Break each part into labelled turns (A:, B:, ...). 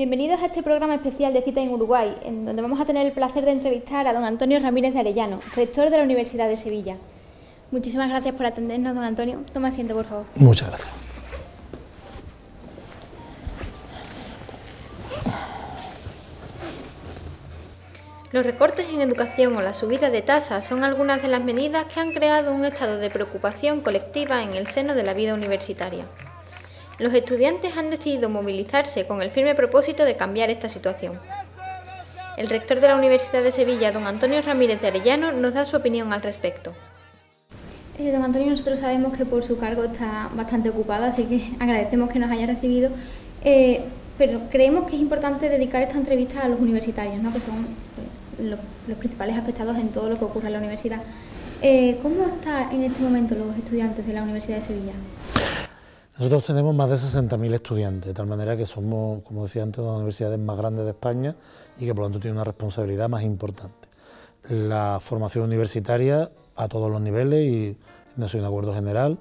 A: Bienvenidos a este programa especial de Cita en Uruguay, en donde vamos a tener el placer de entrevistar a don Antonio Ramírez de Arellano, rector de la Universidad de Sevilla. Muchísimas gracias por atendernos, don Antonio. Toma asiento, por favor.
B: Muchas gracias.
A: Los recortes en educación o la subida de tasas son algunas de las medidas que han creado un estado de preocupación colectiva en el seno de la vida universitaria. Los estudiantes han decidido movilizarse con el firme propósito de cambiar esta situación. El rector de la Universidad de Sevilla, don Antonio Ramírez de Arellano, nos da su opinión al respecto. Don Antonio, nosotros sabemos que por su cargo está bastante ocupado, así que agradecemos que nos haya recibido, pero creemos que es importante dedicar esta entrevista a los universitarios, ¿no?, que son los principales afectados en todo lo que ocurre en la universidad. ¿Cómo están en este momento los estudiantes de la Universidad de Sevilla?
B: Nosotros tenemos más de 60.000 estudiantes, de tal manera que somos, como decía antes, una de las universidades más grandes de España y que por lo tanto tiene una responsabilidad más importante. La formación universitaria a todos los niveles, y no soy un acuerdo general,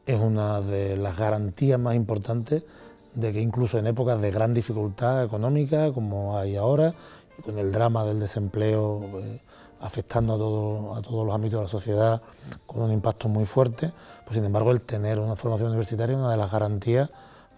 B: es una de las garantías más importantes de que incluso en épocas de gran dificultad económica, como hay ahora, y con el drama del desempleo afectando a todos los ámbitos de la sociedad con un impacto muy fuerte, pues sin embargo el tener una formación universitaria es una de las garantías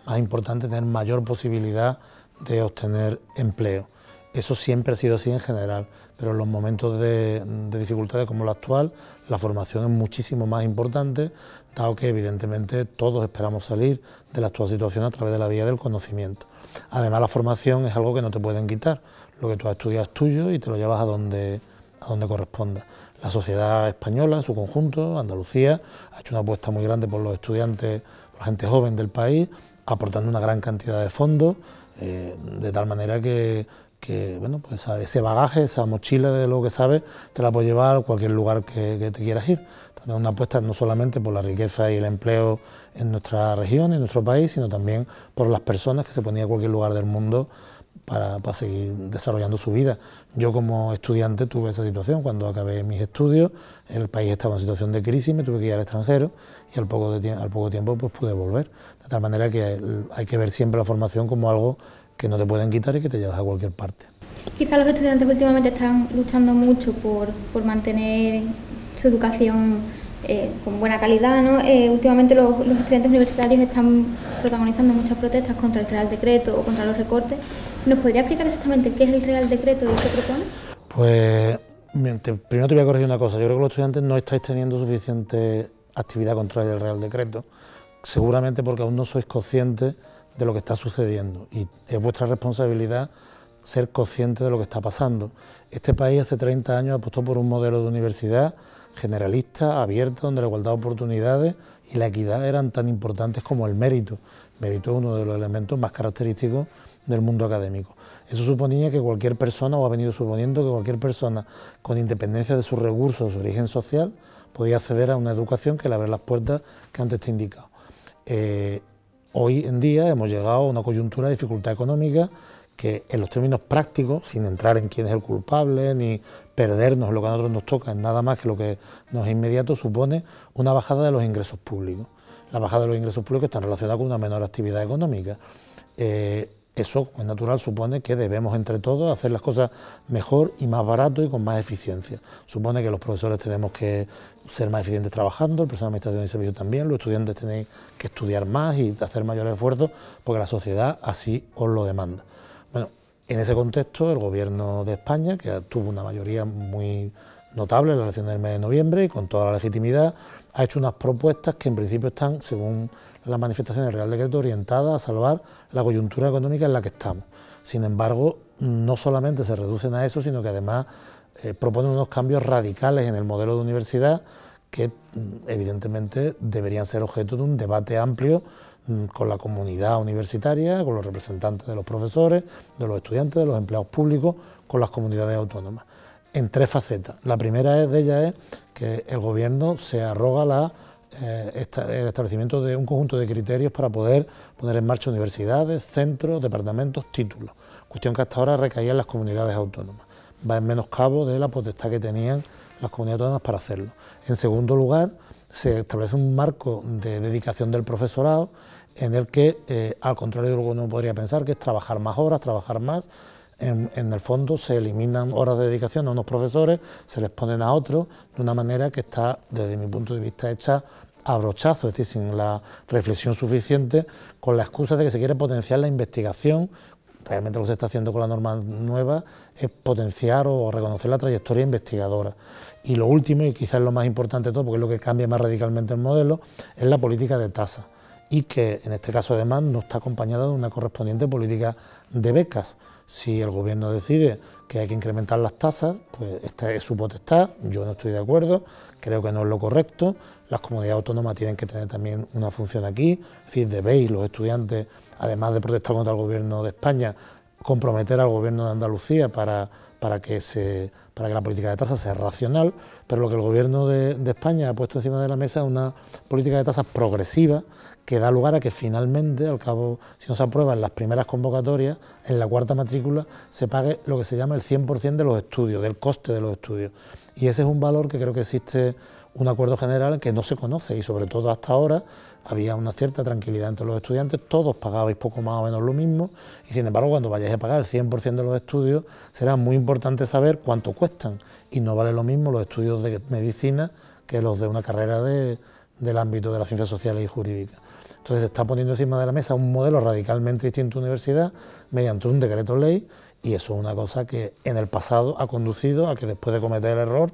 B: más importantes, tener mayor posibilidad de obtener empleo. Eso siempre ha sido así en general, pero en los momentos de dificultades como la actual, la formación es muchísimo más importante, dado que evidentemente todos esperamos salir de la actual situación a través de la vía del conocimiento. Además, la formación es algo que no te pueden quitar, lo que tú has estudiado es tuyo y te lo llevas a donde corresponda. La sociedad española en su conjunto, Andalucía, ha hecho una apuesta muy grande por los estudiantes, por la gente joven del país, aportando una gran cantidad de fondos, de tal manera que bueno, pues ese bagaje, esa mochila de lo que sabes, te la puedes llevar a cualquier lugar que te quieras ir. Entonces, una apuesta no solamente por la riqueza y el empleo en nuestra región, en nuestro país, sino también por las personas que se ponían a cualquier lugar del mundo para seguir desarrollando su vida. Yo como estudiante tuve esa situación. Cuando acabé mis estudios, el país estaba en situación de crisis, me tuve que ir al extranjero y al poco tiempo pues pude volver. De tal manera que hay que ver siempre la formación como algo que no te pueden quitar y que te llevas a cualquier parte.
A: Quizá los estudiantes últimamente están luchando mucho por mantener su educación con buena calidad, ¿no? Últimamente los estudiantes universitarios están protagonizando muchas protestas contra el Real Decreto o contra los recortes. ¿Nos podría explicar exactamente qué es el Real Decreto y qué propone?
B: Pues primero te voy a corregir una cosa. Yo creo que los estudiantes no estáis teniendo suficiente actividad contraria al Real Decreto, seguramente porque aún no sois conscientes de lo que está sucediendo, y es vuestra responsabilidad ser conscientes de lo que está pasando. Este país hace 30 años apostó por un modelo de universidad generalista, abierta, donde la igualdad de oportunidades y la equidad eran tan importantes como el mérito. El mérito es uno de los elementos más característicos del mundo académico. Eso suponía que cualquier persona, o ha venido suponiendo que cualquier persona, con independencia de sus recursos o su origen social, podía acceder a una educación que le abre las puertas que antes te he indicado. Hoy en día hemos llegado a una coyuntura de dificultad económica que, en los términos prácticos, sin entrar en quién es el culpable ni perdernos en lo que a nosotros nos toca, en nada más que lo que nos es inmediato, supone una bajada de los ingresos públicos. La bajada de los ingresos públicos está relacionada con una menor actividad económica. Eso, es natural, supone que debemos entre todos hacer las cosas mejor y más barato y con más eficiencia. Supone que los profesores tenemos que ser más eficientes trabajando, el personal de administración y servicios también, los estudiantes tenéis que estudiar más y hacer mayores esfuerzos porque la sociedad así os lo demanda. Bueno, en ese contexto el Gobierno de España, que tuvo una mayoría muy notable en la elección del mes de noviembre y con toda la legitimidad, ha hecho unas propuestas que en principio están, según las manifestaciones del Real Decreto, orientadas a salvar la coyuntura económica en la que estamos. Sin embargo, no solamente se reducen a eso, sino que además proponen unos cambios radicales en el modelo de universidad que evidentemente deberían ser objeto de un debate amplio con la comunidad universitaria, con los representantes de los profesores, de los estudiantes, de los empleados públicos, con las comunidades autónomas, en tres facetas. La primera de ellas es que el Gobierno se arroga el establecimiento de un conjunto de criterios para poder poner en marcha universidades, centros, departamentos, títulos, cuestión que hasta ahora recaía en las comunidades autónomas. Va en menoscabo de la potestad que tenían las comunidades autónomas para hacerlo. En segundo lugar, se establece un marco de dedicación del profesorado en el que, al contrario de lo que uno podría pensar, que es trabajar más horas, trabajar más, en el fondo se eliminan horas de dedicación a unos profesores, se les ponen a otros, de una manera que está, desde mi punto de vista, hecha a brochazo, es decir, sin la reflexión suficiente, con la excusa de que se quiere potenciar la investigación. Realmente lo que se está haciendo con la norma nueva es potenciar o reconocer la trayectoria investigadora. Y lo último, y quizás lo más importante de todo, porque es lo que cambia más radicalmente el modelo, es la política de tasas, y que en este caso además no está acompañada de una correspondiente política de becas. Si el gobierno decide que hay que incrementar las tasas, pues esta es su potestad, yo no estoy de acuerdo, creo que no es lo correcto, las comunidades autónomas tienen que tener también una función aquí, es decir, debéis los estudiantes, además de protestar contra el gobierno de España, comprometer al gobierno de Andalucía para que la política de tasas sea racional, pero lo que el gobierno de España ha puesto encima de la mesa es una política de tasas progresiva que da lugar a que finalmente, al cabo, si no se aprueban las primeras convocatorias, en la cuarta matrícula se pague lo que se llama el 100% de los estudios, del coste de los estudios. Y ese es un valor que creo que existe un acuerdo general que no se conoce, y sobre todo hasta ahora había una cierta tranquilidad entre los estudiantes, todos pagabais poco más o menos lo mismo, y sin embargo cuando vayáis a pagar el 100% de los estudios será muy importante saber cuánto cuestan, y no vale lo mismo los estudios de medicina que los de una carrera del ámbito de las ciencias sociales y jurídicas. Entonces se está poniendo encima de la mesa un modelo radicalmente distinto de universidad mediante un decreto ley, y eso es una cosa que en el pasado ha conducido a que después de cometer el error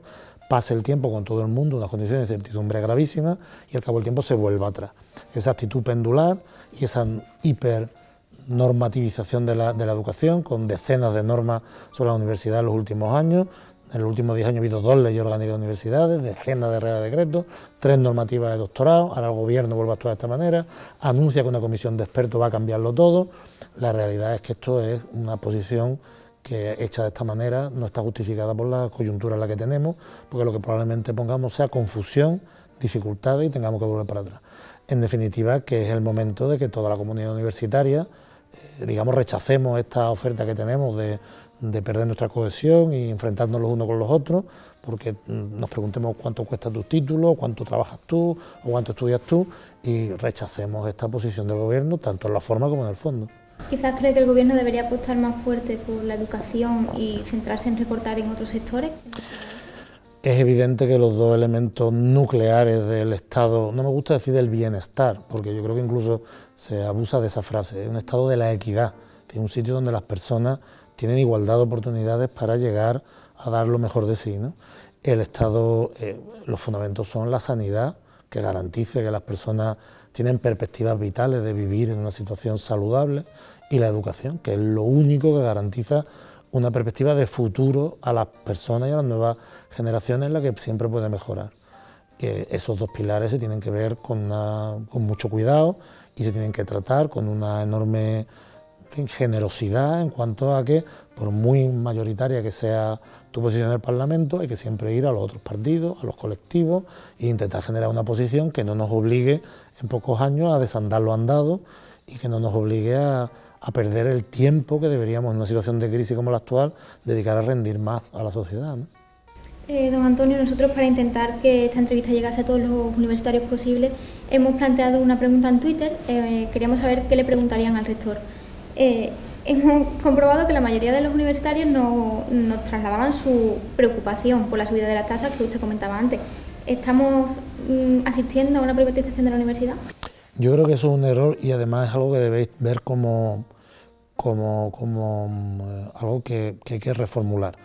B: pase el tiempo con todo el mundo, unas condiciones de incertidumbre gravísimas, y al cabo del tiempo se vuelva atrás. Esa actitud pendular y esa hipernormativización de la educación, con decenas de normas sobre la universidad en los últimos años. En los últimos 10 años ha habido 2 leyes orgánicas de universidades, decenas de reales decretos, 3 normativas de doctorado. Ahora el gobierno vuelve a actuar de esta manera, anuncia que una comisión de expertos va a cambiarlo todo. La realidad es que esto es una posición que, hecha de esta manera, no está justificada por la coyuntura en la que tenemos, porque lo que probablemente pongamos sea confusión, dificultades, y tengamos que volver para atrás. En definitiva, que es el momento de que toda la comunidad universitaria, digamos, rechacemos esta oferta que tenemos de perder nuestra cohesión y enfrentarnos los unos con los otros, porque nos preguntemos cuánto cuesta tu título, cuánto trabajas tú o cuánto estudias tú, y rechacemos esta posición del gobierno, tanto en la forma como en el fondo.
A: ¿Quizás cree que el gobierno debería apostar más fuerte por la educación y centrarse en recortar en otros sectores?
B: Es evidente que los dos elementos nucleares del Estado, no me gusta decir del bienestar, porque yo creo que incluso se abusa de esa frase, es un Estado de la equidad, es un sitio donde las personas tienen igualdad de oportunidades para llegar a dar lo mejor de sí, ¿no? El Estado, los fundamentos son la sanidad, que garantice que las personas tienen perspectivas vitales de vivir en una situación saludable, y la educación, que es lo único que garantiza una perspectiva de futuro a las personas y a las nuevas generaciones, en la que siempre puede mejorar. Esos dos pilares se tienen que ver con mucho cuidado y se tienen que tratar con una enorme generosidad, en cuanto a que, por muy mayoritaria que sea tu posición en el Parlamento, hay que siempre ir a los otros partidos, a los colectivos, e intentar generar una posición que no nos obligue en pocos años a desandar lo andado, y que no nos obligue a perder el tiempo que deberíamos, en una situación de crisis como la actual, dedicar a rendir más a la sociedad, ¿no?
A: Don Antonio, nosotros, para intentar que esta entrevista llegase a todos los universitarios posibles, hemos planteado una pregunta en Twitter. Queríamos saber qué le preguntarían al rector. Hemos comprobado que la mayoría de los universitarios nos trasladaban su preocupación por la subida de las tasas que usted comentaba antes. ¿Estamos asistiendo a una privatización de la universidad?
B: Yo creo que eso es un error, y además es algo que debéis ver como algo que hay que reformular.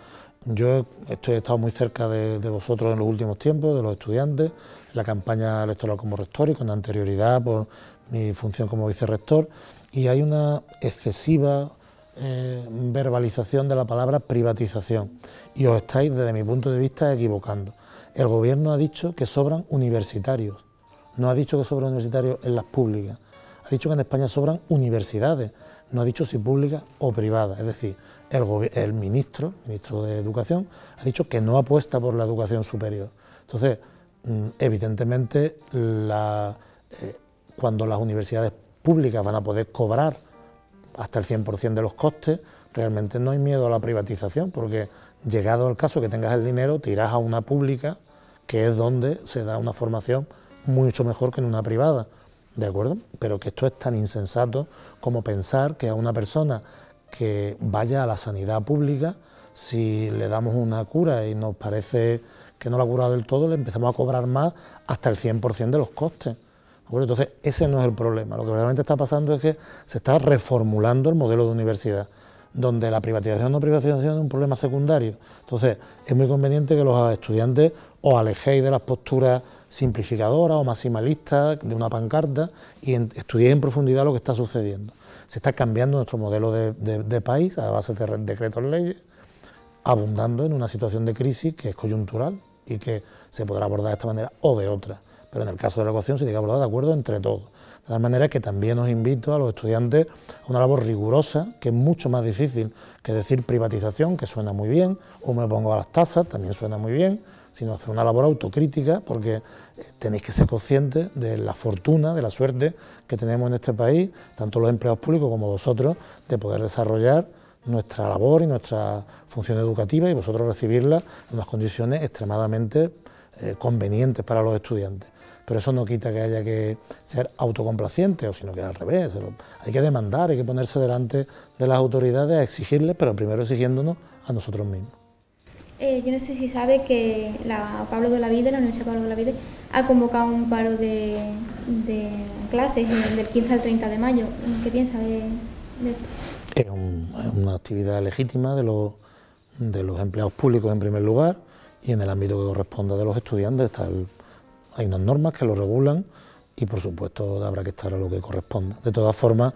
B: Yo he estado muy cerca de vosotros en los últimos tiempos, de los estudiantes, en la campaña electoral como rector y con anterioridad por mi función como vicerrector, y hay una excesiva verbalización de la palabra privatización, y os estáis, desde mi punto de vista, equivocando. El gobierno ha dicho que sobran universitarios, no ha dicho que sobran universitarios en las públicas, ha dicho que en España sobran universidades, no ha dicho si públicas o privadas. Es decir, el ministro de Educación ha dicho que no apuesta por la educación superior. Entonces, evidentemente, cuando las universidades públicas van a poder cobrar hasta el 100% de los costes, realmente no hay miedo a la privatización, porque llegado el caso que tengas el dinero, te irás a una pública, que es donde se da una formación mucho mejor que en una privada, ¿de acuerdo? Pero que esto es tan insensato como pensar que a una persona que vaya a la sanidad pública, si le damos una cura y nos parece que no la ha curado del todo, le empezamos a cobrar más hasta el 100% de los costes. ¿De Entonces, ese no es el problema. Lo que realmente está pasando es que se está reformulando el modelo de universidad, donde la privatización o no privatización es un problema secundario. Entonces, es muy conveniente que los estudiantes os alejéis de las posturas simplificadoras o maximalistas de una pancarta y estudiéis en profundidad lo que está sucediendo. Se está cambiando nuestro modelo de país a base de decretos leyes, abundando en una situación de crisis que es coyuntural y que se podrá abordar de esta manera o de otra. Pero en el caso de la ecuación se tiene que abordar de acuerdo entre todos. De tal manera que también os invito a los estudiantes a una labor rigurosa, que es mucho más difícil que decir privatización, que suena muy bien, o me pongo a las tasas, también suena muy bien, sino hacer una labor autocrítica, porque tenéis que ser conscientes de la fortuna, de la suerte que tenemos en este país, tanto los empleados públicos como vosotros, de poder desarrollar nuestra labor y nuestra función educativa y vosotros recibirla en unas condiciones extremadamente convenientes para los estudiantes. Pero eso no quita que haya que ser autocomplaciente, o sino que al revés, hay que demandar, hay que ponerse delante de las autoridades a exigirles, pero primero exigiéndonos a nosotros mismos.
A: Yo no sé si sabe que la Universidad Pablo de Olavide ha convocado un paro de clases del 15 al 30 de mayo. ¿Qué piensa de esto?
B: Es una actividad legítima de los empleados públicos en primer lugar y en el ámbito que corresponda de los estudiantes. Hay unas normas que lo regulan y por supuesto habrá que estar a lo que corresponda. De todas formas,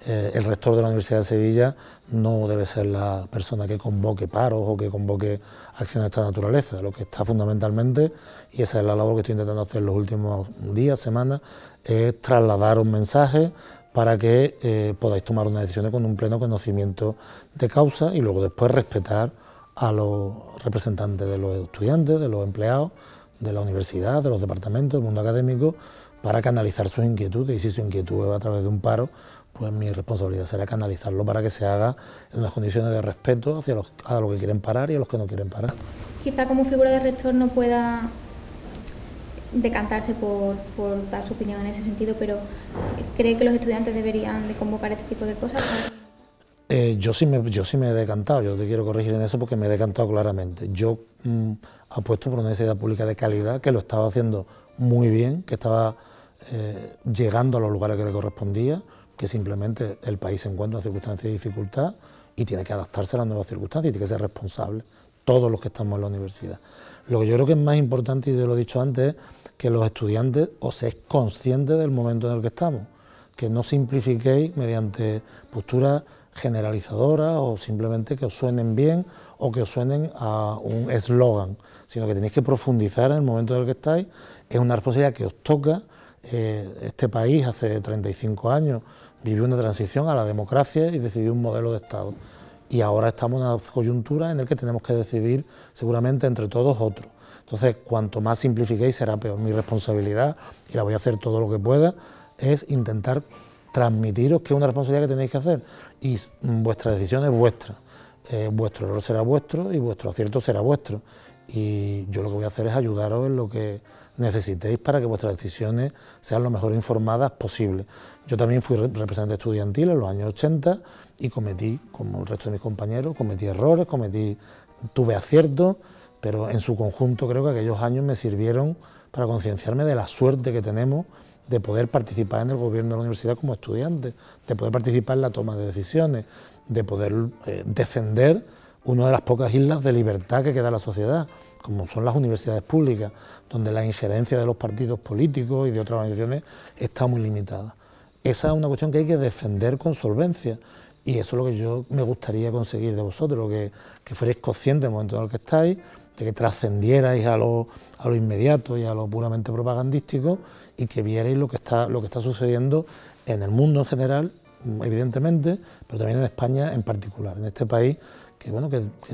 B: el rector de la Universidad de Sevilla no debe ser la persona que convoque paros o que convoque acciones de esta naturaleza. Lo que está fundamentalmente, y esa es la labor que estoy intentando hacer en los últimos días, semanas, es trasladar un mensaje para que podáis tomar unas decisiones con un pleno conocimiento de causa y luego después respetar a los representantes de los estudiantes, de los empleados, de la universidad, de los departamentos, del mundo académico, para canalizar sus inquietudes. Y si su inquietud es a través de un paro, pues mi responsabilidad será canalizarlo para que se haga en unas condiciones de respeto a los que quieren parar y a los que no quieren parar.
A: Quizá como figura de rector no pueda decantarse por dar su opinión en ese sentido, pero ¿cree que los estudiantes deberían de convocar este tipo de cosas?
B: Yo sí me he decantado, yo te quiero corregir en eso porque me he decantado claramente. Yo apuesto por una universidad pública de calidad que lo estaba haciendo muy bien, que estaba llegando a los lugares que le correspondía, que simplemente el país se encuentra en circunstancias de dificultad y tiene que adaptarse a las nuevas circunstancias y tiene que ser responsable, todos los que estamos en la universidad. Lo que yo creo que es más importante, y te lo he dicho antes, es que los estudiantes os seáis conscientes del momento en el que estamos, que no simplifiquéis mediante posturas generalizadoras o simplemente que os suenen bien o que os suenen a un eslogan, sino que tenéis que profundizar en el momento en el que estáis. Es una responsabilidad que os toca. Este país hace 35 años vivió una transición a la democracia y decidió un modelo de Estado. Y ahora estamos en una coyuntura en la que tenemos que decidir seguramente entre todos otro. Entonces, cuanto más simplifiquéis será peor. Mi responsabilidad, y la voy a hacer todo lo que pueda, es intentar transmitiros que es una responsabilidad que tenéis que hacer y vuestra decisión es vuestra. Vuestro error será vuestro y vuestro acierto será vuestro. Y yo lo que voy a hacer es ayudaros en lo que necesitéis para que vuestras decisiones sean lo mejor informadas posible. Yo también fui representante estudiantil en los años 80 y cometí, como el resto de mis compañeros, cometí errores, tuve aciertos, pero en su conjunto creo que aquellos años me sirvieron para concienciarme de la suerte que tenemos de poder participar en el gobierno de la universidad como estudiante, de poder participar en la toma de decisiones, de poder defender una de las pocas islas de libertad que queda en la sociedad, como son las universidades públicas, donde la injerencia de los partidos políticos y de otras organizaciones está muy limitada. Esa es una cuestión que hay que defender con solvencia y eso es lo que yo me gustaría conseguir de vosotros, que fuerais conscientes del momento en el que estáis, de que trascendierais a lo inmediato y a lo puramente propagandístico y que vierais lo que está sucediendo en el mundo en general, evidentemente, pero también en España en particular, en este país que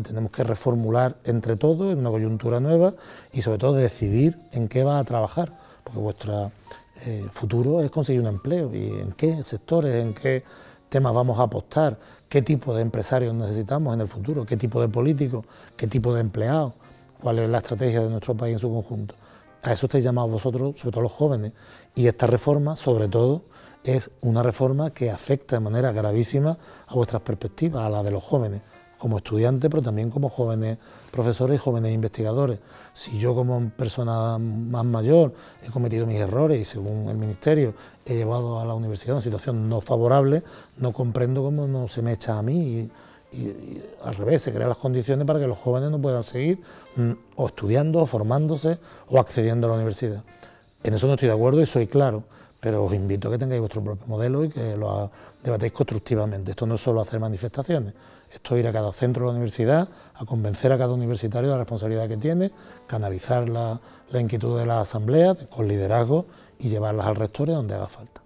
B: tenemos que reformular entre todos en una coyuntura nueva y sobre todo decidir en qué va a trabajar, porque vuestro futuro es conseguir un empleo y en qué sectores, en qué temas vamos a apostar, qué tipo de empresarios necesitamos en el futuro, qué tipo de políticos, qué tipo de empleados, cuál es la estrategia de nuestro país en su conjunto. a eso estáis llamados vosotros, sobre todo los jóvenes, y esta reforma, sobre todo, es una reforma que afecta de manera gravísima a vuestras perspectivas, a la de los jóvenes, como estudiantes, pero también como jóvenes profesores y jóvenes investigadores. Si yo como persona más mayor he cometido mis errores y según el Ministerio he llevado a la universidad una situación no favorable, no comprendo cómo no se me echa a mí y al revés, se crean las condiciones para que los jóvenes no puedan seguir o estudiando, o formándose o accediendo a la universidad. En eso no estoy de acuerdo y soy claro, pero os invito a que tengáis vuestro propio modelo y que lo debatéis constructivamente. Esto no es solo hacer manifestaciones, esto es ir a cada centro de la universidad, a convencer a cada universitario de la responsabilidad que tiene, canalizar la inquietud de las asambleas con liderazgo y llevarlas al rector y donde haga falta.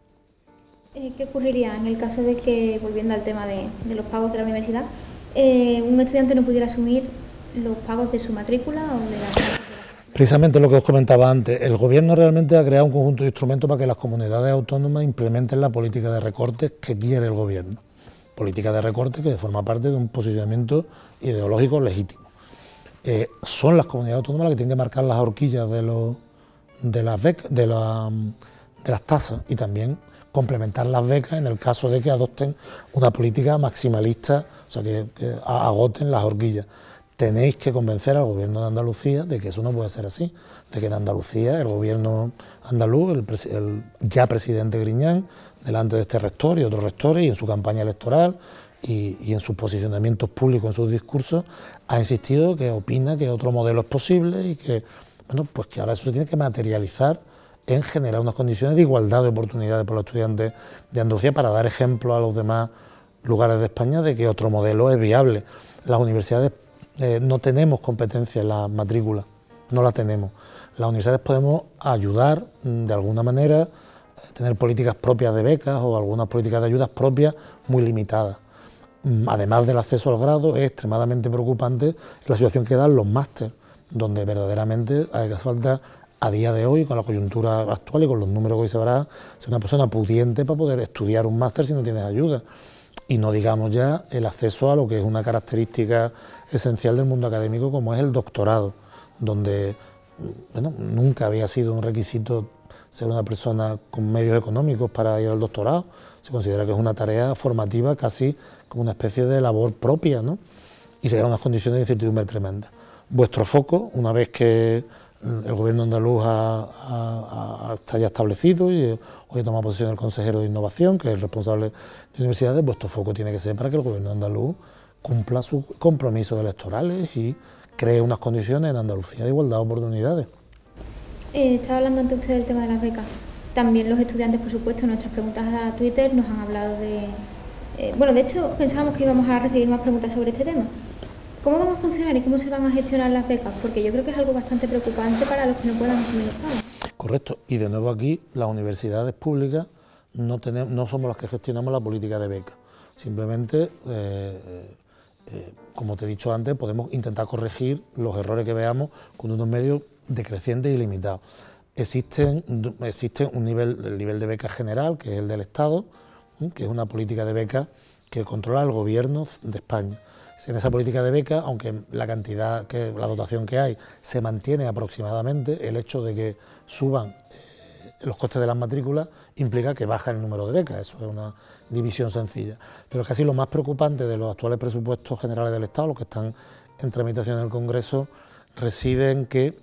A: ¿Qué ocurriría en el caso de que, volviendo al tema de los pagos de la universidad, un estudiante no pudiera asumir los pagos de su matrícula o de la...
B: Precisamente lo que os comentaba antes, el Gobierno realmente ha creado un conjunto de instrumentos para que las comunidades autónomas implementen la política de recortes que quiere el Gobierno. Política de recortes que forma parte de un posicionamiento ideológico legítimo. Son las comunidades autónomas las que tienen que marcar las horquillas de las tasas y también complementar las becas en el caso de que adopten una política maximalista, o sea, que agoten las horquillas. Tenéis que convencer al Gobierno de Andalucía de que eso no puede ser así, de que en Andalucía el Gobierno andaluz, el ya presidente Griñán, delante de este rector y otros rectores y en su campaña electoral y en sus posicionamientos públicos, en sus discursos, ha insistido que opina que otro modelo es posible y que, bueno, pues que ahora eso se tiene que materializar en generar unas condiciones de igualdad de oportunidades para los estudiantes de Andalucía para dar ejemplo a los demás lugares de España de que otro modelo es viable. Las universidades no tenemos competencia en la matrícula, no la tenemos. Las universidades podemos ayudar de alguna manera, tener políticas propias de becas o algunas políticas de ayudas propias muy limitadas. Además del acceso al grado, es extremadamente preocupante la situación que dan los másteres, donde verdaderamente hace falta a día de hoy, con la coyuntura actual y con los números que hoy se verá, ser una persona pudiente para poder estudiar un máster si no tienes ayuda. Y no digamos ya el acceso a lo que es una característica esencial del mundo académico como es el doctorado, donde bueno, nunca había sido un requisito ser una persona con medios económicos para ir al doctorado. Se considera que es una tarea formativa casi como una especie de labor propia, ¿no? Y se crean unas condiciones de incertidumbre tremendas. Vuestro foco, una vez que el Gobierno andaluz está ya establecido y hoy toma posición el consejero de Innovación, que es el responsable de universidades, vuestro foco tiene que ser para que el Gobierno andaluz cumpla sus compromisos electorales y cree unas condiciones en Andalucía de igualdad de oportunidades.
A: Estaba hablando antes usted del tema de las becas. También los estudiantes, por supuesto, en nuestras preguntas a Twitter nos han hablado de... bueno, de hecho, pensábamos que íbamos a recibir más preguntas sobre este tema. ¿Cómo van a funcionar y cómo se van a gestionar las becas? Porque yo creo que es algo bastante preocupante para los que no puedan asumir los pagos. Correcto.
B: Y de nuevo aquí, las universidades públicas no somos las que gestionamos la política de becas. Simplemente, como te he dicho antes, podemos intentar corregir los errores que veamos con unos medios decrecientes y limitados. Existe un nivel, el nivel de beca general, que es el del Estado, que es una política de becas que controla el Gobierno de España. En esa política de becas, aunque la dotación que hay se mantiene aproximadamente, el hecho de que suban los costes de las matrículas implica que baja el número de becas, eso es una división sencilla. Pero casi lo más preocupante de los actuales presupuestos generales del Estado, los que están en tramitación en el Congreso, reside en que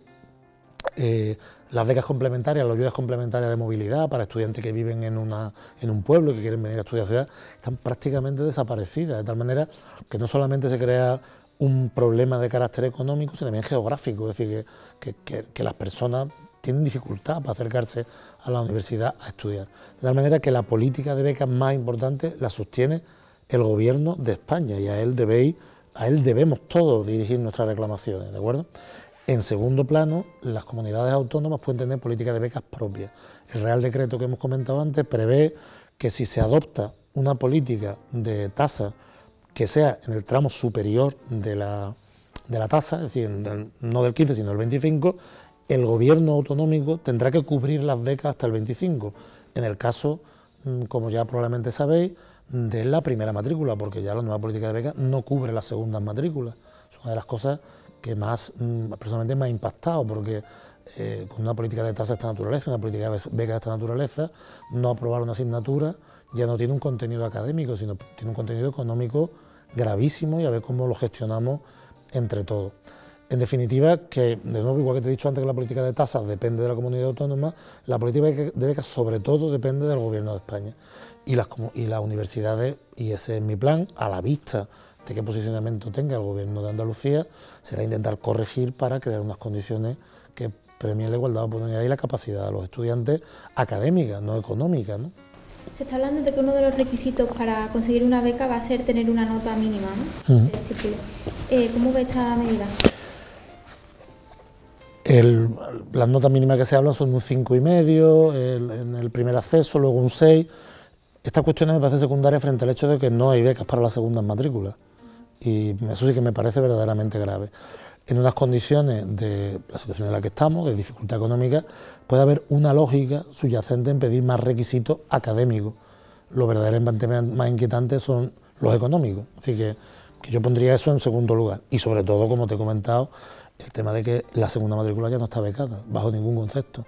B: las becas complementarias, las ayudas complementarias de movilidad para estudiantes que viven en un pueblo y que quieren venir a estudiar a la ciudad, están prácticamente desaparecidas, de tal manera que no solamente se crea un problema de carácter económico, sino también geográfico, es decir, que las personas tienen dificultad para acercarse a la universidad a estudiar. De tal manera que la política de becas más importante la sostiene el Gobierno de España y a él debemos todos dirigir nuestras reclamaciones, ¿de acuerdo? En segundo plano, las comunidades autónomas pueden tener políticas de becas propias. El Real Decreto que hemos comentado antes prevé que si se adopta una política de tasa que sea en el tramo superior de la tasa, es decir, no del 15 sino del 25, el Gobierno autonómico tendrá que cubrir las becas hasta el 25. En el caso, como ya probablemente sabéis, de la primera matrícula, porque ya la nueva política de becas no cubre las segundas matrículas. Es una de las cosas que personalmente me ha impactado, porque con una política de tasas de esta naturaleza, una política de becas de esta naturaleza, no aprobar una asignatura ya no tiene un contenido académico, sino tiene un contenido económico gravísimo, y a ver cómo lo gestionamos entre todos. En definitiva, que de nuevo, igual que te he dicho antes que la política de tasas depende de la comunidad autónoma, la política de becas sobre todo depende del Gobierno de España y las universidades, y ese es mi plan, a la vista de qué posicionamiento tenga el Gobierno de Andalucía, será intentar corregir para crear unas condiciones que premien la igualdad de oportunidades y la capacidad de los estudiantes académica, no económica, ¿no?
A: Se está hablando de que uno de los requisitos para conseguir una beca va a ser tener una nota mínima, ¿no? ¿Cómo ve esta medida?
B: Las notas mínimas que se hablan son un 5,5 en el primer acceso, luego un 6. Estas cuestiones me parecen secundarias frente al hecho de que no hay becas para las segundas matrículas, y eso sí que me parece verdaderamente grave. En unas condiciones de la situación en la que estamos, de dificultad económica, puede haber una lógica subyacente en pedir más requisitos académicos. Lo verdaderamente más inquietante son los económicos, así que yo pondría eso en segundo lugar. Y sobre todo, como te he comentado, el tema de que la segunda matrícula ya no está becada, bajo ningún concepto.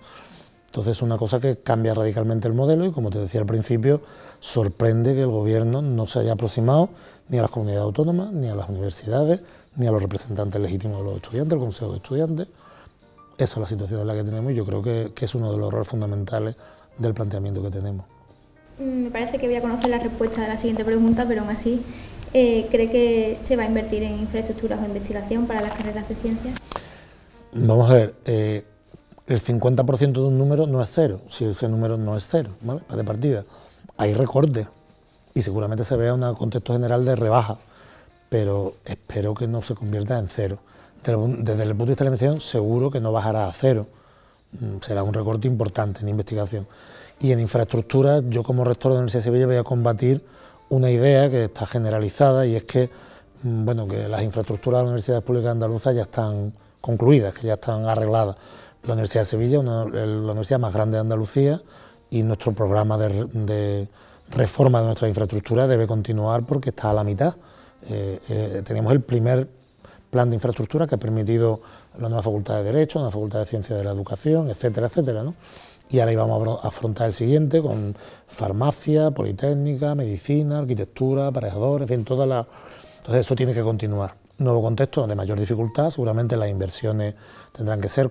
B: Entonces es una cosa que cambia radicalmente el modelo, y como te decía al principio, sorprende que el Gobierno no se haya aproximado ni a las comunidades autónomas, ni a las universidades, ni a los representantes legítimos de los estudiantes, el Consejo de Estudiantes. Esa es la situación en la que tenemos, y yo creo que es uno de los errores fundamentales del planteamiento que tenemos.
A: Me parece que voy a conocer la respuesta de la siguiente pregunta, pero aún así, ¿cree que se va a invertir en infraestructuras o investigación para las carreras de ciencias?
B: Vamos a ver, el 50% de un número no es cero, si ese número no es cero, ¿vale? De partida. Hay recortes y seguramente se vea un contexto general de rebaja, pero espero que no se convierta en cero. Desde el punto de vista de la investigación, seguro que no bajará a cero, será un recorte importante en investigación. Y en infraestructura, yo como rector de la Universidad de Sevilla voy a combatir una idea que está generalizada, y es que, que las infraestructuras de las universidades públicas andaluzas ya están concluidas, que ya están arregladas. La Universidad de Sevilla es la universidad más grande de Andalucía, y nuestro programa de reforma de nuestra infraestructura debe continuar porque está a la mitad. Tenemos el primer plan de infraestructura que ha permitido la nueva Facultad de Derecho, la nueva Facultad de Ciencias de la Educación, etcétera, etcétera, ¿no? Y ahora íbamos a afrontar el siguiente con farmacia, politécnica, medicina, arquitectura, aparejadores, en fin, Entonces eso tiene que continuar. Nuevo contexto de mayor dificultad, seguramente las inversiones tendrán que ser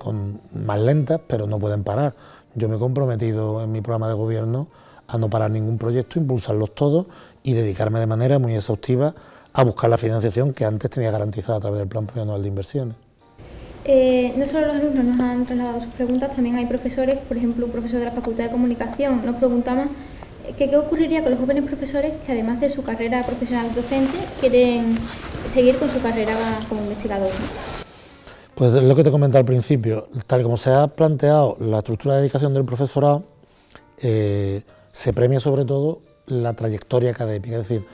B: más lentas, pero no pueden parar. Yo me he comprometido en mi programa de gobierno a no parar ningún proyecto, impulsarlos todos y dedicarme de manera muy exhaustiva a buscar la financiación que antes tenía garantizada a través del Plan Plurianual de Inversiones.
A: No solo los alumnos nos han trasladado sus preguntas, también hay profesores, por ejemplo, un profesor de la Facultad de Comunicación nos preguntaba qué ocurriría con los jóvenes profesores que, además de su carrera profesional docente, quieren seguir con su carrera como investigador.
B: Pues es lo que te comenté al principio, tal como se ha planteado la estructura de dedicación del profesorado, se premia sobre todo la trayectoria académica, es decir,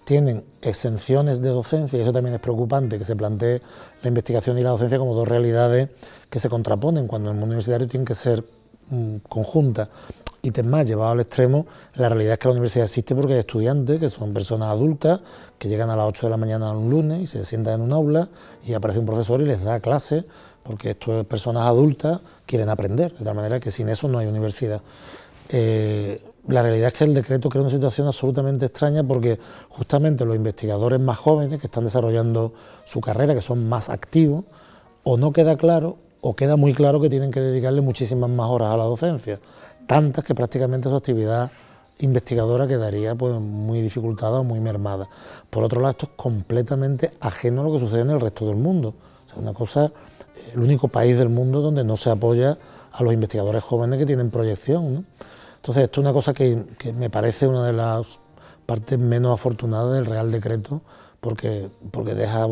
B: tienen exenciones de docencia, y eso también es preocupante, que se plantee la investigación y la docencia como dos realidades que se contraponen, cuando en el mundo universitario tienen que ser conjuntas. Y más, llevado al extremo, la realidad es que la universidad existe porque hay estudiantes que son personas adultas que llegan a las 8 de la mañana un lunes y se sientan en un aula y aparece un profesor y les da clase, porque estas personas adultas quieren aprender, de tal manera que sin eso no hay universidad. La realidad es que el decreto crea una situación absolutamente extraña, porque justamente los investigadores más jóvenes que están desarrollando su carrera, que son más activos, o no queda claro o queda muy claro que tienen que dedicarle muchísimas más horas a la docencia, tantas que prácticamente su actividad investigadora quedaría pues muy dificultada o muy mermada. Por otro lado, esto es completamente ajeno a lo que sucede en el resto del mundo. O sea, una cosa, el único país del mundo donde no se apoya a los investigadores jóvenes que tienen proyección, ¿no? Entonces, esto es una cosa que me parece una de las partes menos afortunadas del Real Decreto, porque deja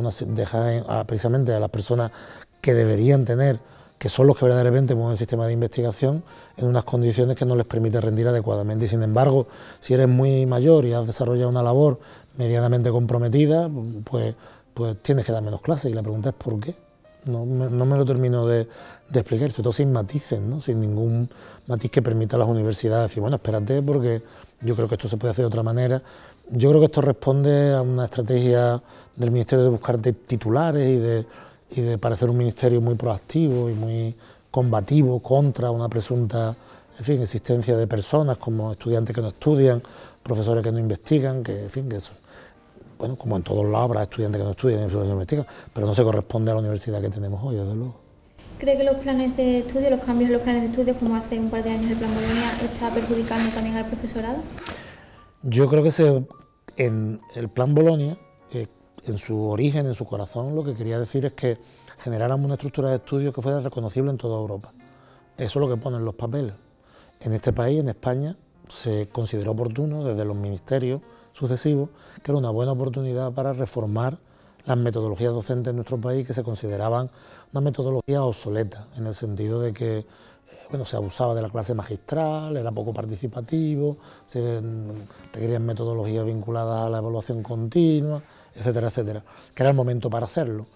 B: precisamente a las personas que deberían tener, que son los que verdaderamente mueven el sistema de investigación, en unas condiciones que no les permite rendir adecuadamente. Y sin embargo, si eres muy mayor y has desarrollado una labor medianamente comprometida, pues tienes que dar menos clases. Y la pregunta es ¿por qué? No me lo termino de explicar, sobre todo sin matices, ¿no? Sin ningún matiz que permita a las universidades decir, bueno, espérate, porque yo creo que esto se puede hacer de otra manera. Yo creo que esto responde a una estrategia del Ministerio de buscar titulares y de parecer un ministerio muy proactivo y combativo contra una presunta, en fin, existencia de personas como estudiantes que no estudian, profesores que no investigan, que, en fin, que eso, bueno, como en todos lados habrá estudiantes que no estudian y profesores que no investigan, pero no se corresponde a la universidad que tenemos hoy, desde luego.
A: ¿Cree que los planes de estudio, los cambios en los planes de estudio, como hace un par de años el Plan Bolonia, está perjudicando también al profesorado?
B: Yo creo que en el Plan Bolonia, en su origen, en su corazón, lo que quería decir es que generáramos una estructura de estudios que fuera reconocible en toda Europa. Eso es lo que ponen los papeles. En este país, en España, se consideró oportuno desde los ministerios sucesivos que era una buena oportunidad para reformar las metodologías docentes en nuestro país, que se consideraban una metodología obsoleta, en el sentido de que bueno, se abusaba de la clase magistral, era poco participativo, se requerían metodologías vinculadas a la evaluación continua, etcétera, etcétera, que era el momento para hacerlo.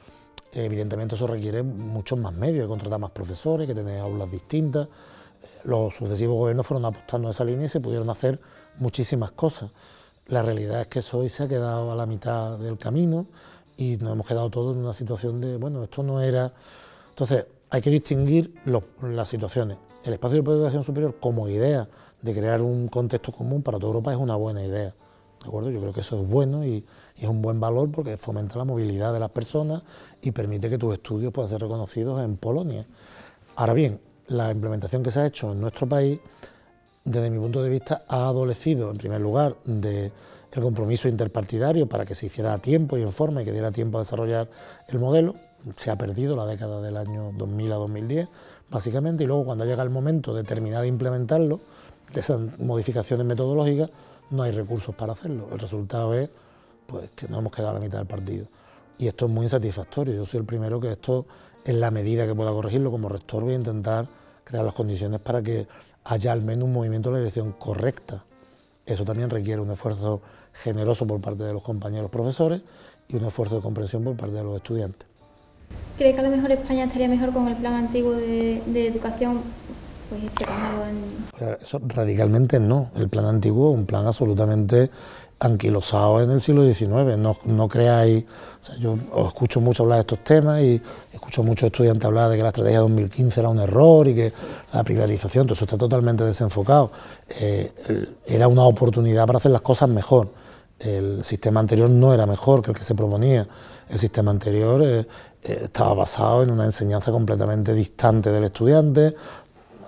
B: Evidentemente eso requiere muchos más medios, hay que contratar más profesores, hay que tener aulas distintas. Los sucesivos gobiernos fueron apostando a esa línea y se pudieron hacer muchísimas cosas. La realidad es que eso hoy se ha quedado a la mitad del camino y nos hemos quedado todos en una situación de, bueno, esto no era... Entonces, hay que distinguir las situaciones. El espacio de educación superior como idea de crear un contexto común para toda Europa es una buena idea, ¿de acuerdo? Yo creo que eso es bueno y es un buen valor porque fomenta la movilidad de las personas y permite que tus estudios puedan ser reconocidos en Polonia. Ahora bien, la implementación que se ha hecho en nuestro país, desde mi punto de vista, ha adolecido, en primer lugar, del compromiso interpartidario para que se hiciera a tiempo y en forma y que diera tiempo a desarrollar el modelo. Se ha perdido la década del año 2000 a 2010, básicamente, y luego cuando llega el momento de terminar de implementarlo, de esas modificaciones metodológicas, no hay recursos para hacerlo. El resultado es pues, que nos hemos quedado a la mitad del partido. Y esto es muy insatisfactorio. Yo soy el primero que esto, en la medida que pueda corregirlo, como rector voy a intentar crear las condiciones para que haya al menos un movimiento en la dirección correcta. Eso también requiere un esfuerzo generoso por parte de los compañeros profesores y un esfuerzo de comprensión por parte de los estudiantes.
A: ¿Cree que a lo mejor España estaría mejor con el plan antiguo de educación? Pues
B: Eso radicalmente no. El plan antiguo es un plan absolutamente anquilosado en el siglo XIX. No creáis... O sea, yo os escucho mucho hablar de estos temas y escucho a muchos estudiantes hablar de que la estrategia de 2015 era un error y que la privatización, todo eso está totalmente desenfocado. Era una oportunidad para hacer las cosas mejor. El sistema anterior no era mejor que el que se proponía. El sistema anterior estaba basado en una enseñanza completamente distante del estudiante,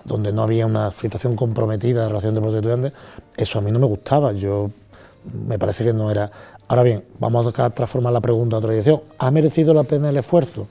B: donde no había una situación comprometida de relación de los estudiantes. Eso a mí no me gustaba, me parece que no era... Ahora bien, vamos a transformar la pregunta a otra dirección. ¿Ha merecido la pena el esfuerzo?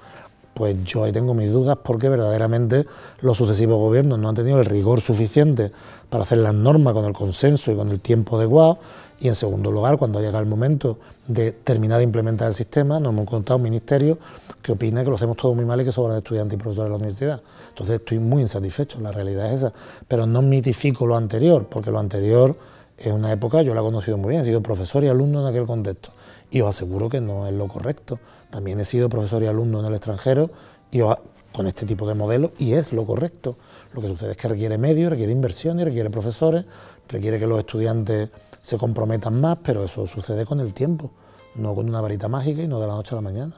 B: Pues yo ahí tengo mis dudas porque verdaderamente los sucesivos gobiernos no han tenido el rigor suficiente para hacer las normas con el consenso y con el tiempo adecuado. Y en segundo lugar, cuando llega el momento de terminar de implementar el sistema, nos hemos encontrado un ministerio que opina que lo hacemos todo muy mal y que sobran estudiantes y profesores de la universidad. Entonces estoy muy insatisfecho, la realidad es esa. Pero no mitifico lo anterior, porque lo anterior es una época, yo la he conocido muy bien, he sido profesor y alumno en aquel contexto. Y os aseguro que no es lo correcto. También he sido profesor y alumno en el extranjero y con este tipo de modelos y es lo correcto. Lo que sucede es que requiere medios, requiere inversiones, requiere profesores, requiere que los estudiantes se comprometan más, pero eso sucede con el tiempo, no con una varita mágica y no de la noche a la mañana.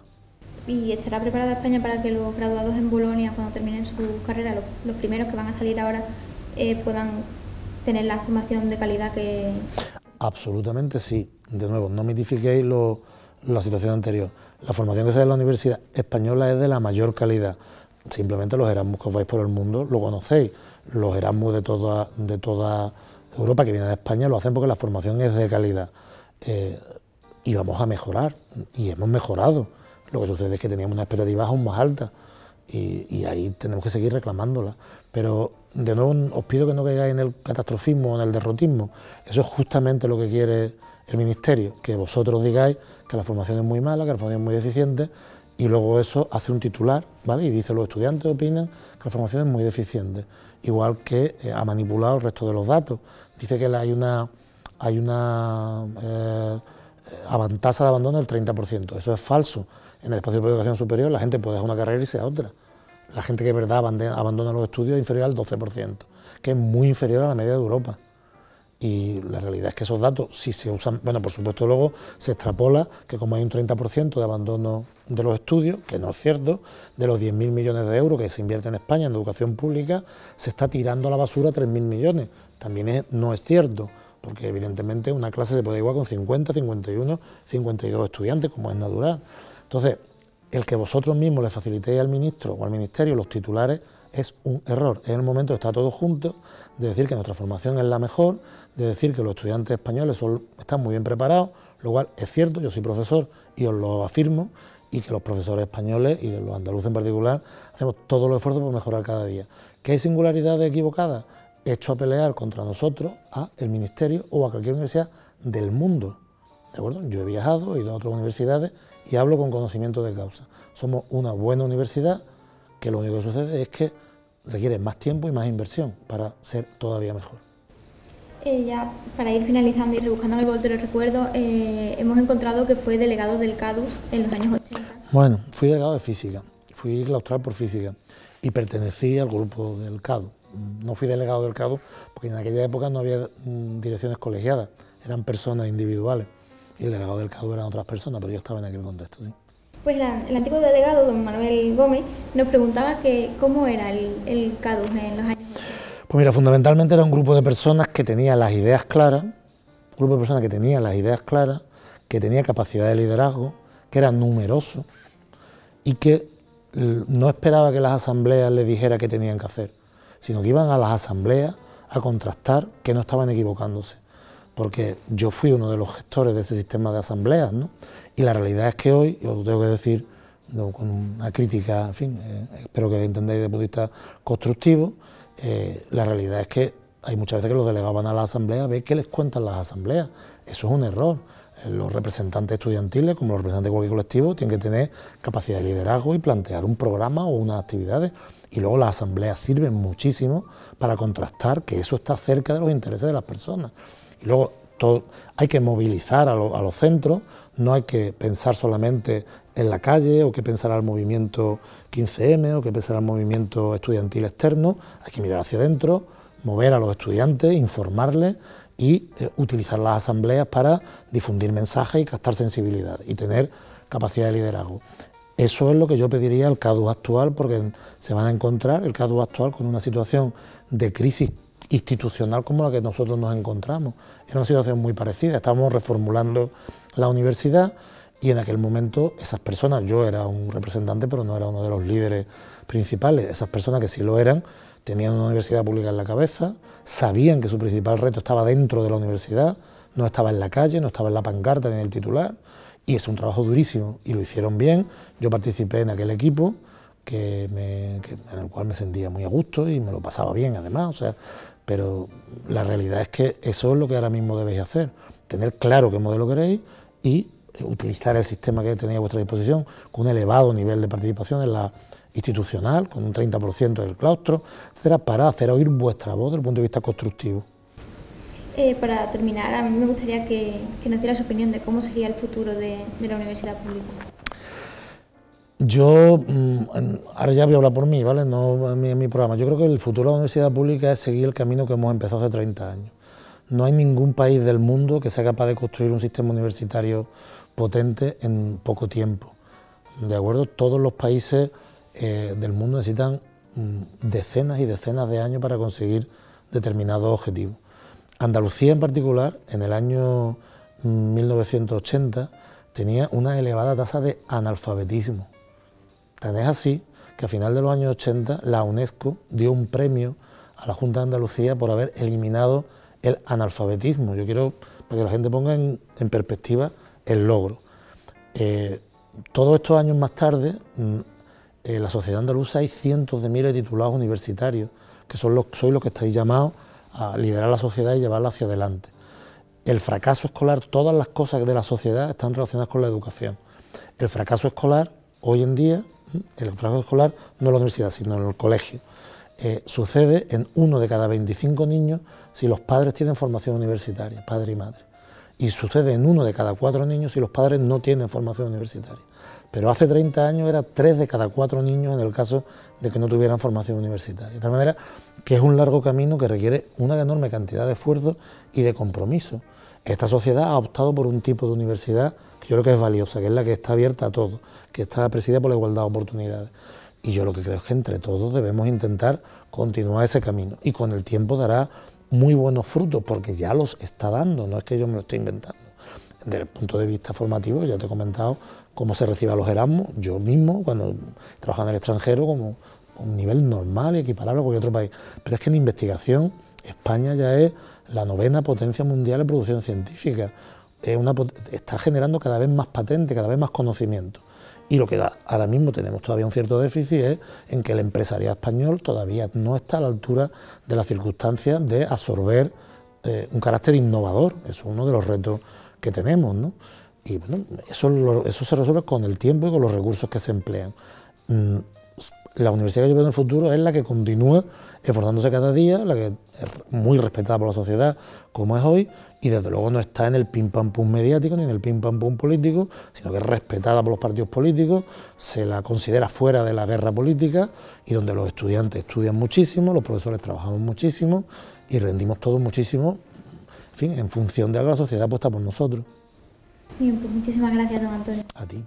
A: ¿Y estará preparada España para que los graduados en Bolonia, cuando terminen su carrera, los primeros que van a salir ahora, puedan tener la formación de calidad que...?
B: Absolutamente sí. De nuevo, no mitifiquéis la situación anterior. La formación que se da en la Universidad Española es de la mayor calidad. Simplemente los Erasmus que os vais por el mundo lo conocéis. Los Erasmus de toda Europa que vienen de España lo hacen porque la formación es de calidad. Y vamos a mejorar, y hemos mejorado. Lo que sucede es que teníamos una expectativa aún más alta y ahí tenemos que seguir reclamándola. Pero de nuevo os pido que no caigáis en el catastrofismo o en el derrotismo. Eso es justamente lo que quiere el Ministerio, que vosotros digáis que la formación es muy mala, que la formación es muy deficiente, y luego eso hace un titular, ¿vale? Y dice los estudiantes opinan que la formación es muy deficiente, igual que ha manipulado el resto de los datos. Dice que hay una tasa de abandono del 30%. Eso es falso. En el espacio de educación superior la gente puede dejar una carrera y irse a otra. La gente que de verdad abandona los estudios es inferior al 12%, que es muy inferior a la media de Europa. Y la realidad es que esos datos, si se usan, bueno, por supuesto luego se extrapola que como hay un 30% de abandono de los estudios, que no es cierto, de los 10.000 millones de euros que se invierte en España en educación pública, se está tirando a la basura 3.000 millones. También no es cierto, porque evidentemente una clase se puede igualar con 50, 51, 52 estudiantes, como es natural. Entonces, el que vosotros mismos le facilitéis al ministro o al ministerio los titulares es un error. Es el momento de estar todos juntos, de decir que nuestra formación es la mejor, de decir que los estudiantes españoles están muy bien preparados, lo cual es cierto, yo soy profesor y os lo afirmo, y que los profesores españoles y los andaluces en particular hacemos todos los esfuerzos por mejorar cada día. ¿Que hay singularidades equivocadas? He hecho a pelear contra nosotros, a el ministerio o a cualquier universidad del mundo. ¿De acuerdo? Yo he viajado, he ido a otras universidades y hablo con conocimiento de causa. Somos una buena universidad, que lo único que sucede es que requiere más tiempo y más inversión para ser todavía mejor.
A: Ya para ir finalizando y rebuscando en el baúl de los recuerdos, hemos encontrado que fue delegado del CADUS en los años 80.
B: Bueno, fui delegado de física, fui claustral por física y pertenecí al grupo del CADUS. No fui delegado del CADUS porque en aquella época no había direcciones colegiadas, eran personas individuales y el delegado del CADUS eran otras personas, pero yo estaba en aquel contexto, sí.
A: Pues el antiguo delegado, don Manuel Gómez, nos preguntaba que cómo era el CADUS en los años 80.
B: Pues mira, fundamentalmente era un grupo de personas que tenían las ideas claras, que tenía capacidad de liderazgo, que era numeroso y que no esperaba que las asambleas les dijera qué tenían que hacer, sino que iban a las asambleas a contrastar que no estaban equivocándose. Porque yo fui uno de los gestores de ese sistema de asambleas, ¿no? Y la realidad es que hoy, yo lo tengo que decir con una crítica, en fin, espero que entendáis desde el punto de vista constructivo, la realidad es que hay muchas veces que los delegados van a la asamblea a ver qué les cuentan las asambleas. Eso es un error. Los representantes estudiantiles, como los representantes de cualquier colectivo, tienen que tener capacidad de liderazgo y plantear un programa o unas actividades. Y luego las asambleas sirven muchísimo para contrastar que eso está cerca de los intereses de las personas. Y luego hay que movilizar a los centros, no hay que pensar solamente en la calle o que pensar al movimiento 15M o que pensar al movimiento estudiantil externo, hay que mirar hacia adentro, mover a los estudiantes, informarles y utilizar las asambleas para difundir mensajes y captar sensibilidad y tener capacidad de liderazgo. Eso es lo que yo pediría al CADUS actual, porque se van a encontrar el CADUS actual con una situación de crisis institucional como la que nosotros nos encontramos. Era una situación muy parecida, estábamos reformulando la universidad y en aquel momento esas personas, yo era un representante pero no era uno de los líderes principales, esas personas que sí lo eran, tenían una universidad pública en la cabeza, sabían que su principal reto estaba dentro de la universidad, no estaba en la calle, no estaba en la pancarta ni en el titular, y es un trabajo durísimo y lo hicieron bien. Yo participé en aquel equipo en el cual me sentía muy a gusto y me lo pasaba bien además, o sea, pero la realidad es que eso es lo que ahora mismo debéis hacer, tener claro qué modelo queréis y utilizar el sistema que tenéis a vuestra disposición con un elevado nivel de participación en la institucional, con un 30% del claustro, etcétera, para hacer oír vuestra voz desde el punto de vista constructivo.
A: Para terminar, a mí me gustaría que nos diera su opinión de cómo sería el futuro de la universidad pública.
B: Yo, ahora ya voy a hablar por mí, ¿vale? No en mi programa. Yo creo que el futuro de la universidad pública es seguir el camino que hemos empezado hace 30 años. No hay ningún país del mundo que sea capaz de construir un sistema universitario potente en poco tiempo. ¿De acuerdo? Todos los países del mundo necesitan decenas y decenas de años para conseguir determinados objetivos. Andalucía en particular, en el año 1980, tenía una elevada tasa de analfabetismo. Tan es así que a final de los años 80 la UNESCO dio un premio a la Junta de Andalucía por haber eliminado el analfabetismo. Yo quiero, para que la gente ponga en perspectiva el logro. Todos estos años más tarde, en la sociedad andaluza hay cientos de miles de titulados universitarios, que sois los que estáis llamados a liderar la sociedad y llevarla hacia adelante. El fracaso escolar, todas las cosas de la sociedad están relacionadas con la educación. El fracaso escolar, hoy en día, el fracaso escolar no en la universidad, sino en el colegio, sucede en 1 de cada 25 niños si los padres tienen formación universitaria, padre y madre. Y sucede en 1 de cada 4 niños si los padres no tienen formación universitaria. pero hace 30 años era 3 de cada 4 niños en el caso de que no tuvieran formación universitaria. De tal manera que es un largo camino que requiere una enorme cantidad de esfuerzo y de compromiso. Esta sociedad ha optado por un tipo de universidad que yo creo que es valiosa, que es la que está abierta a todo, que está presidida por la igualdad de oportunidades. Y yo lo que creo es que entre todos debemos intentar continuar ese camino y con el tiempo dará muy buenos frutos, porque ya los está dando, no es que yo me lo esté inventando. Desde el punto de vista formativo, ya te he comentado cómo se recibe a los Erasmus, yo mismo cuando trabajaba en el extranjero como un nivel normal y equiparable a cualquier otro país. Pero es que en investigación España ya es la 9ª potencia mundial en producción científica, está generando cada vez más patentes, cada vez más conocimiento. Y lo que ahora mismo tenemos todavía un cierto déficit es en que el empresariado español todavía no está a la altura de las circunstancias de absorber un carácter innovador. Eso es uno de los retos que tenemos, ¿no? Y bueno, eso se resuelve con el tiempo y con los recursos que se emplean. La universidad que yo veo en el futuro es la que continúa esforzándose cada día, la que es muy respetada por la sociedad como es hoy, y desde luego no está en el pim pam pum mediático ni en el pim pam pum político, sino que es respetada por los partidos políticos, se la considera fuera de la guerra política y donde los estudiantes estudian muchísimo, los profesores trabajamos muchísimo y rendimos todos muchísimo, en fin, en función de algo la sociedad apuesta por nosotros.
A: Bien, pues muchísimas gracias, don Antonio.
B: A ti.